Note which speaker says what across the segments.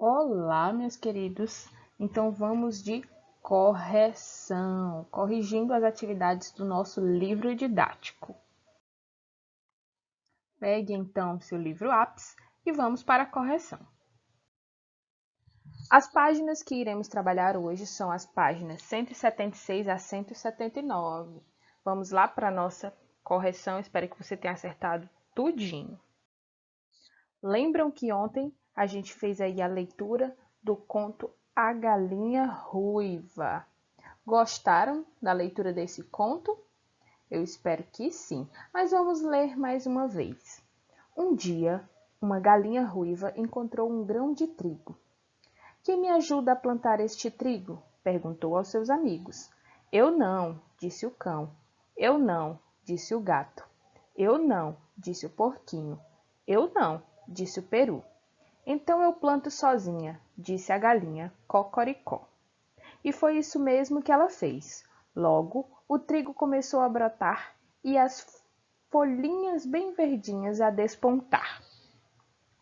Speaker 1: Olá, meus queridos. Então vamos de correção, corrigindo as atividades do nosso livro didático. Pegue então seu livro lápis e vamos para a correção. As páginas que iremos trabalhar hoje são as páginas 176 a 179. Vamos lá para a nossa correção. Espero que você tenha acertado tudinho. Lembram que ontem a gente fez aí a leitura do conto A Galinha Ruiva? Gostaram da leitura desse conto? Eu espero que sim, mas vamos ler mais uma vez. Um dia, uma galinha ruiva encontrou um grão de trigo. Quem me ajuda a plantar este trigo? Perguntou aos seus amigos. Eu não, disse o cão. Eu não, disse o gato. Eu não, disse o porquinho. Eu não, disse o peru. Então eu planto sozinha, disse a galinha Cocoricó. E foi isso mesmo que ela fez. Logo, o trigo começou a brotar e as folhinhas bem verdinhas a despontar.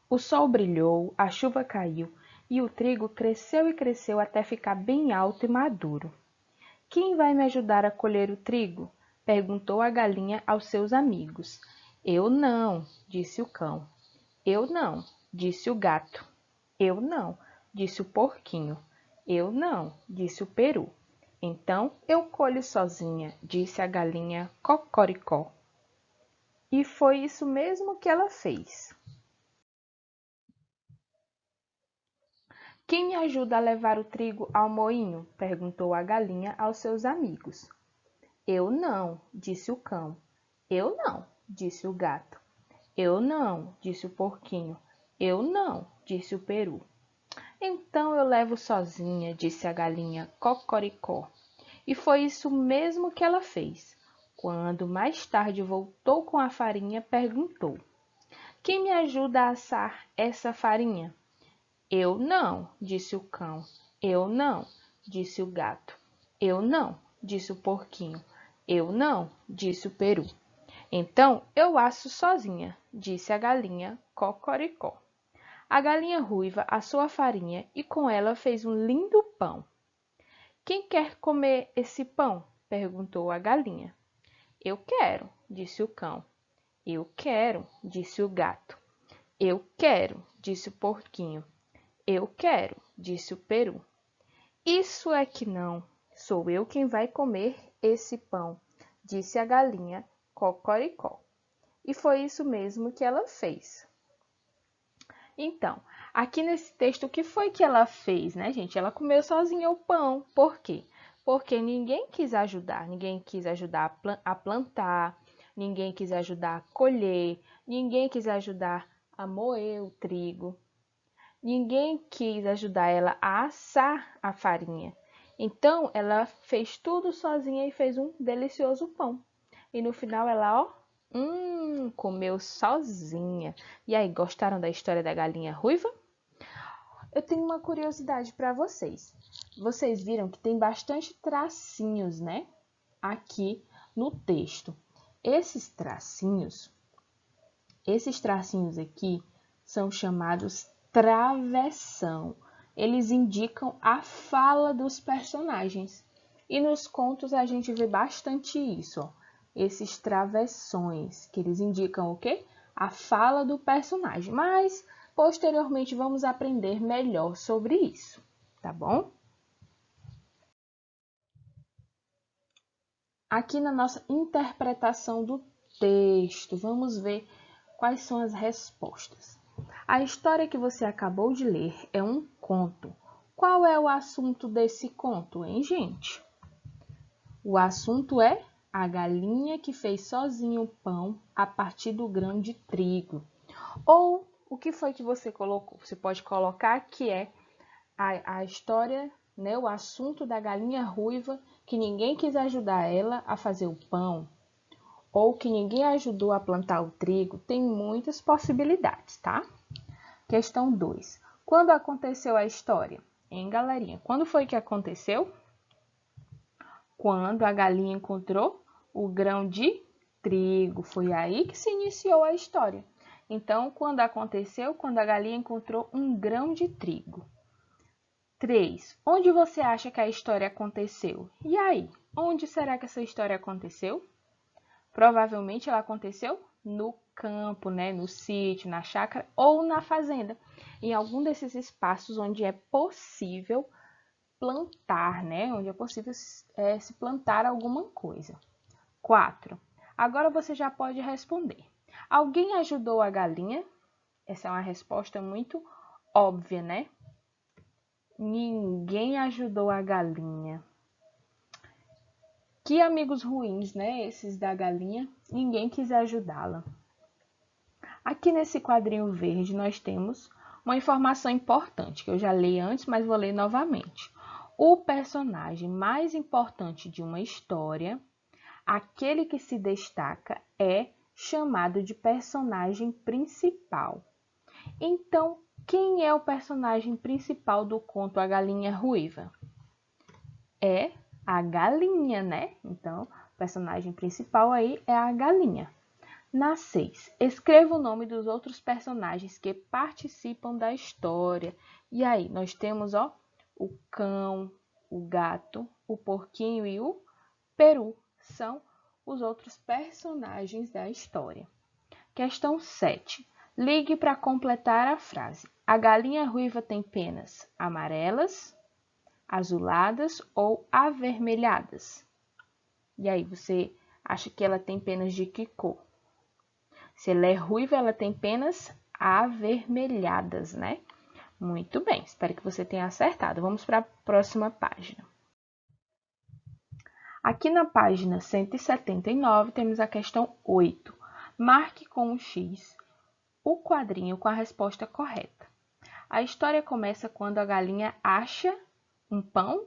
Speaker 1: O sol brilhou, a chuva caiu e o trigo cresceu e cresceu até ficar bem alto e maduro. Quem vai me ajudar a colher o trigo? Perguntou a galinha aos seus amigos. Eu não, disse o cão. Eu não, disse o gato. Eu não, disse o porquinho. Eu não, disse o peru. Então eu colho sozinha, disse a galinha Cocoricó. E foi isso mesmo que ela fez. Quem me ajuda a levar o trigo ao moinho? Perguntou a galinha aos seus amigos. Eu não, disse o cão. Eu não, disse o gato. Eu não, disse o porquinho. Eu não, disse o peru. Então eu levo sozinha, disse a galinha Cocoricó. E foi isso mesmo que ela fez. Quando mais tarde voltou com a farinha, perguntou: Quem me ajuda a assar essa farinha? Eu não, disse o cão. Eu não, disse o gato. Eu não, disse o porquinho. Eu não, disse o peru. Então eu asso sozinha, disse a galinha Cocoricó. A galinha ruiva assou a farinha e com ela fez um lindo pão. Quem quer comer esse pão? Perguntou a galinha. Eu quero, disse o cão. Eu quero, disse o gato. Eu quero, disse o porquinho. Eu quero, disse o peru. Isso é que não, sou eu quem vai comer esse pão, disse a galinha Cocoricó. E foi isso mesmo que ela fez. Então, aqui nesse texto, o que foi que ela fez, né, gente? Ela comeu sozinha o pão. Por quê? Porque ninguém quis ajudar. Ninguém quis ajudar a plantar, ninguém quis ajudar a colher, ninguém quis ajudar a moer o trigo, ninguém quis ajudar ela a assar a farinha. Então, ela fez tudo sozinha e fez um delicioso pão. E no final ela, ó, comeu sozinha. E aí, gostaram da história da galinha ruiva? Eu tenho uma curiosidade para vocês. Vocês viram que tem bastante tracinhos, né? Aqui no texto. Esses tracinhos aqui são chamados travessão. Eles indicam a fala dos personagens. E nos contos a gente vê bastante isso, ó. Esses travessões, que eles indicam o quê? A fala do personagem. Mas, posteriormente, vamos aprender melhor sobre isso, tá bom? Aqui na nossa interpretação do texto, vamos ver quais são as respostas. A história que você acabou de ler é um conto. Qual é o assunto desse conto, hein, gente? O assunto é a galinha que fez sozinha o pão a partir do grão de trigo. Ou o que foi que você colocou? Você pode colocar que é a história, né, o assunto da galinha ruiva que ninguém quis ajudar ela a fazer o pão, ou que ninguém ajudou a plantar o trigo. Tem muitas possibilidades, tá? Questão 2. Quando aconteceu a história? Hein, galerinha? Quando foi que aconteceu? Quando a galinha encontrou o grão de trigo. Foi aí que se iniciou a história. Então, quando aconteceu? Quando a galinha encontrou um grão de trigo. 3. Onde você acha que a história aconteceu? E aí, onde será que essa história aconteceu? Provavelmente ela aconteceu no campo, né? No sítio, na chácara ou na fazenda. Em algum desses espaços onde é possível plantar, né? Onde é possível se plantar alguma coisa. 4. Agora você já pode responder. Alguém ajudou a galinha? Essa é uma resposta muito óbvia, né? Ninguém ajudou a galinha. Que amigos ruins, né? Esses da galinha. Ninguém quis ajudá-la. Aqui nesse quadrinho verde nós temos uma informação importante, que eu já li antes, mas vou ler novamente. O personagem mais importante de uma história, aquele que se destaca, é chamado de personagem principal. Então, quem é o personagem principal do conto A Galinha Ruiva? É a galinha, né? Então, o personagem principal aí é a galinha. Na 6, escreva o nome dos outros personagens que participam da história. E aí, nós temos, ó, o cão, o gato, o porquinho e o peru. São os outros personagens da história. Questão 7. Ligue para completar a frase. A galinha ruiva tem penas amarelas, azuladas ou avermelhadas? E aí, você acha que ela tem penas de que cor? Se ela é ruiva, ela tem penas avermelhadas, né? Muito bem, espero que você tenha acertado. Vamos para a próxima página. Aqui na página 179, temos a questão 8. Marque com um X o quadrinho com a resposta correta. A história começa quando a galinha acha um pão,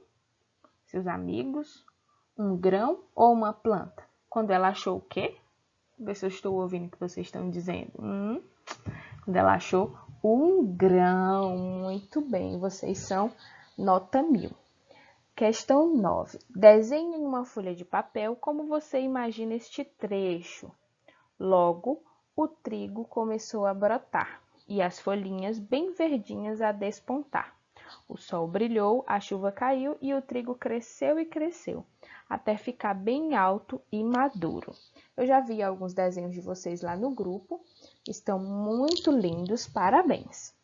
Speaker 1: seus amigos, um grão ou uma planta. Quando ela achou o quê? Ver se eu estou ouvindo o que vocês estão dizendo. Quando ela achou um grão. Muito bem, vocês são nota 1000. Questão 9. Desenhe em uma folha de papel como você imagina este trecho. Logo, o trigo começou a brotar e as folhinhas bem verdinhas a despontar. O sol brilhou, a chuva caiu e o trigo cresceu e cresceu, até ficar bem alto e maduro. Eu já vi alguns desenhos de vocês lá no grupo, estão muito lindos, parabéns!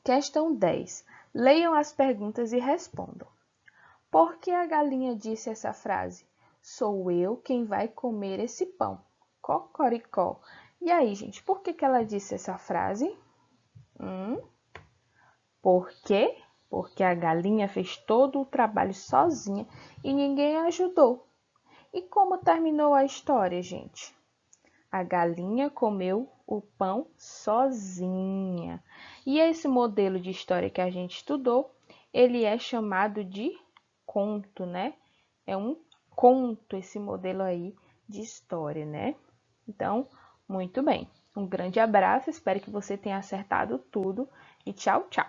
Speaker 1: Questão 10. Leiam as perguntas e respondam. Por que a galinha disse essa frase? Sou eu quem vai comer esse pão. Cocoricó. E aí, gente, por que ela disse essa frase? Por quê? Porque a galinha fez todo o trabalho sozinha e ninguém a ajudou. E como terminou a história, gente? A galinha comeu o pão sozinha. E esse modelo de história que a gente estudou, ele é chamado de conto, né? É um conto esse modelo aí de história, né? Então, muito bem. Um grande abraço, espero que você tenha acertado tudo e tchau, tchau!